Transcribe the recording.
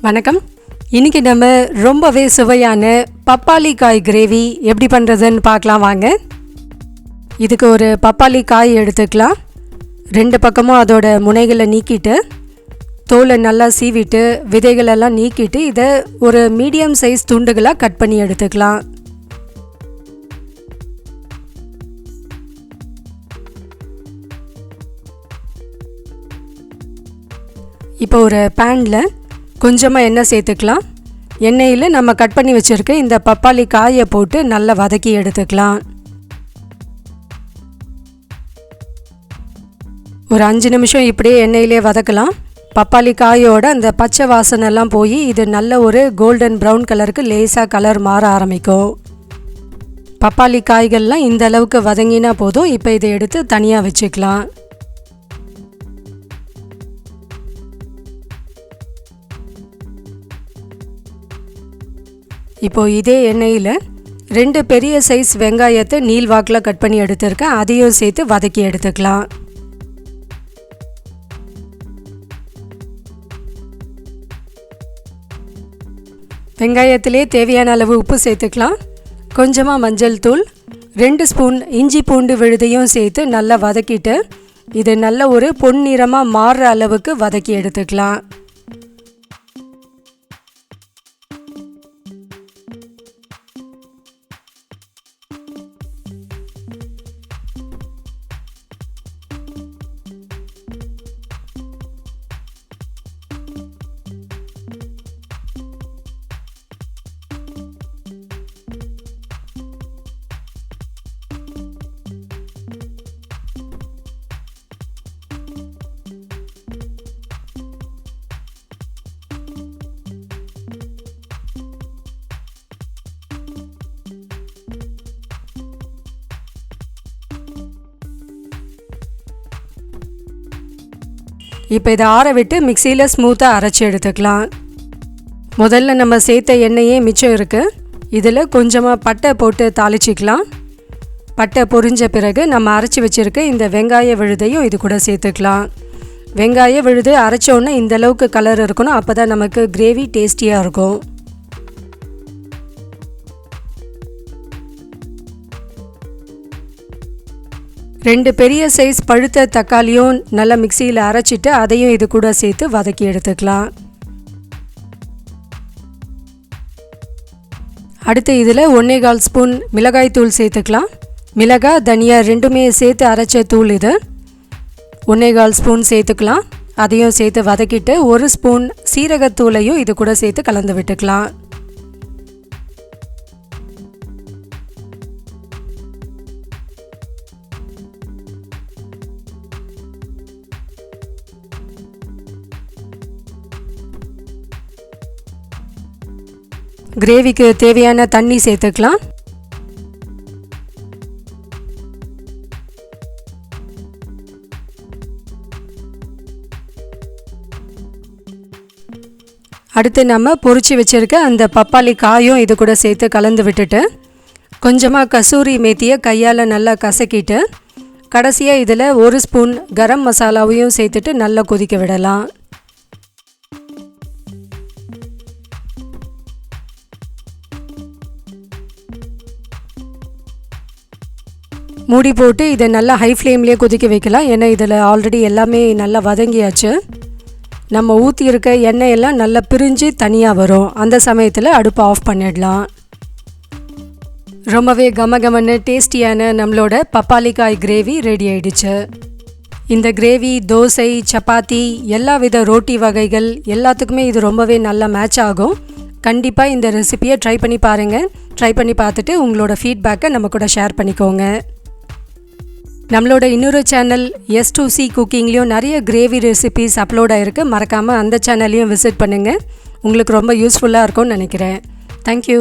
வணக்கம். இன்றைக்கி நம்ம ரொம்பவே சுவையான பப்பாளி காய் கிரேவி எப்படி பண்ணுறதுன்னு பார்க்கலாம் வாங்க. இதுக்கு ஒரு பப்பாளி காய் எடுத்துக்கலாம். 2 பக்கமும் அதோட முனைகளை நீக்கிட்டு தோலை நல்லா சீவிட்டு விதைகளெல்லாம் நீக்கிட்டு இதை ஒரு மீடியம் சைஸ் துண்டுகளாக கட் பண்ணி எடுத்துக்கலாம். இப்போ ஒரு பேனில் கொஞ்சமாக எண்ணெய் சேர்த்துக்கலாம். எண்ணெயில் நம்ம கட் பண்ணி வச்சுருக்க இந்த பப்பாளி காயை போட்டு நல்லா வதக்கி எடுத்துக்கலாம். ஒரு 5 நிமிஷம் இப்படியே எண்ணெயிலே வதக்கலாம். பப்பாளி காயோட அந்த பச்சை வாசனைலாம் போய் இது நல்ல ஒரு கோல்டன் ப்ரௌன் கலருக்கு லேசாக கலர் மாற ஆரம்பிக்கும். பப்பாளி காய்கள்லாம் இந்த அளவுக்கு வதங்கினா போதும். இப்போ இதை எடுத்து தனியாக வச்சுக்கலாம். இப்போது இதே எண்ணெயில் 2 பெரிய சைஸ் வெங்காயத்தை நீள்வாக்கில் கட் பண்ணி எடுத்துருக்கேன். அதையும் சேர்த்து வதக்கி எடுத்துக்கலாம். வெங்காயத்திலே தேவையான அளவு உப்பு சேர்த்துக்கலாம். கொஞ்சமாக மஞ்சள் தூள், 2 ஸ்பூன் இஞ்சி பூண்டு விழுதையும் சேர்த்து நல்லா வதக்கிட்டு இது நல்ல ஒரு பொன்னிறமாக மாறுற அளவுக்கு வதக்கி எடுத்துக்கலாம். இப்போ இதை ஆற விட்டு மிக்சியில் ஸ்மூத்தாக அரைச்சி எடுத்துக்கலாம். முதல்ல நம்ம சேர்த்த எண்ணெயே மிச்சம் இருக்குது. இதில் கொஞ்சமாக பட்டை போட்டு தாளிச்சிக்கலாம். பட்டை பொரிஞ்ச பிறகு நம்ம அரைச்சி வச்சுருக்க இந்த வெங்காய விழுதையும் இது கூட சேர்த்துக்கலாம். வெங்காய விழுது அரைச்சோன்னே இந்தளவுக்கு கலர் இருக்கணும். அப்போ தான் நமக்கு கிரேவி டேஸ்டியாக இருக்கும். ரெண்டு பெரிய சைஸ் பழுத்த தக்காளியும் நல்லா மிக்சியில் அரைச்சிட்டு அதையும் இது கூட சேர்த்து வதக்கி எடுத்துக்கலாம். அடுத்து இதில் 1.25 ஸ்பூன் மிளகாய் தூள் சேர்த்துக்கலாம். மிளகாய் தனியா ரெண்டுமே சேர்த்து அரைச்ச தூள் இது. 1.25 ஸ்பூன் சேர்த்துக்கலாம். அதையும் சேர்த்து வதக்கிட்டு 1 ஸ்பூன் சீரகத்தூளையும் இது கூட சேர்த்து கலந்து விட்டுக்கலாம். கிரேவிக்கு தேவையான தண்ணி சேர்த்துக்கலாம். அடுத்து நம்ம பொரிச்சு வச்சிருக்க அந்த பப்பாளி காயும் இது கூட சேர்த்து கலந்து விட்டுட்டு கொஞ்சமாக கசூரி மேத்தியை கையால் நல்லா கசக்கிட்டு கடைசியாக இதில் 1 ஸ்பூன் கரம் மசாலாவையும் சேர்த்துட்டு நல்லா கொதிக்க விடலாம். மூடி போட்டு இதை நல்லா ஹை ஃப்ளேம்லேயே கொதிக்க வைக்கலாம். ஏன்னா இதில் ஆல்ரெடி எல்லாமே நல்லா வதங்கியாச்சு. நம்ம ஊற்றி இருக்க எண்ணெய் எல்லாம் நல்லா பிரிஞ்சு தனியாக வரும். அந்த சமயத்தில் அடுப்பை ஆஃப் பண்ணிடலாம். ரொம்பவே கமகமன்னு டேஸ்டியான நம்மளோட பப்பாளி காய் கிரேவி ரெடி ஆயிடுச்சு. இந்த கிரேவி தோசை, சப்பாத்தி, எல்லா வித ரோட்டி வகைகள் எல்லாத்துக்குமே இது ரொம்பவே நல்லா மேட்ச் ஆகும். கண்டிப்பாக இந்த ரெசிபியை ட்ரை பண்ணி பாருங்கள். ட்ரை பண்ணி பார்த்துட்டு உங்களோட ஃபீட்பேக்கை நம்ம கூட ஷேர் பண்ணிக்கோங்க. நம்மளோட இன்னொரு சேனல் S2C குக்கிங்லேயும் நிறைய கிரேவி ரெசிபிஸ் அப்லோட் ஆகிருக்கு. மறக்காமல் அந்த சேனலையும் விசிட் பண்ணுங்கள். உங்களுக்கு ரொம்ப யூஸ்ஃபுல்லாக இருக்கும்னு நினைக்கிறேன். தேங்க்யூ.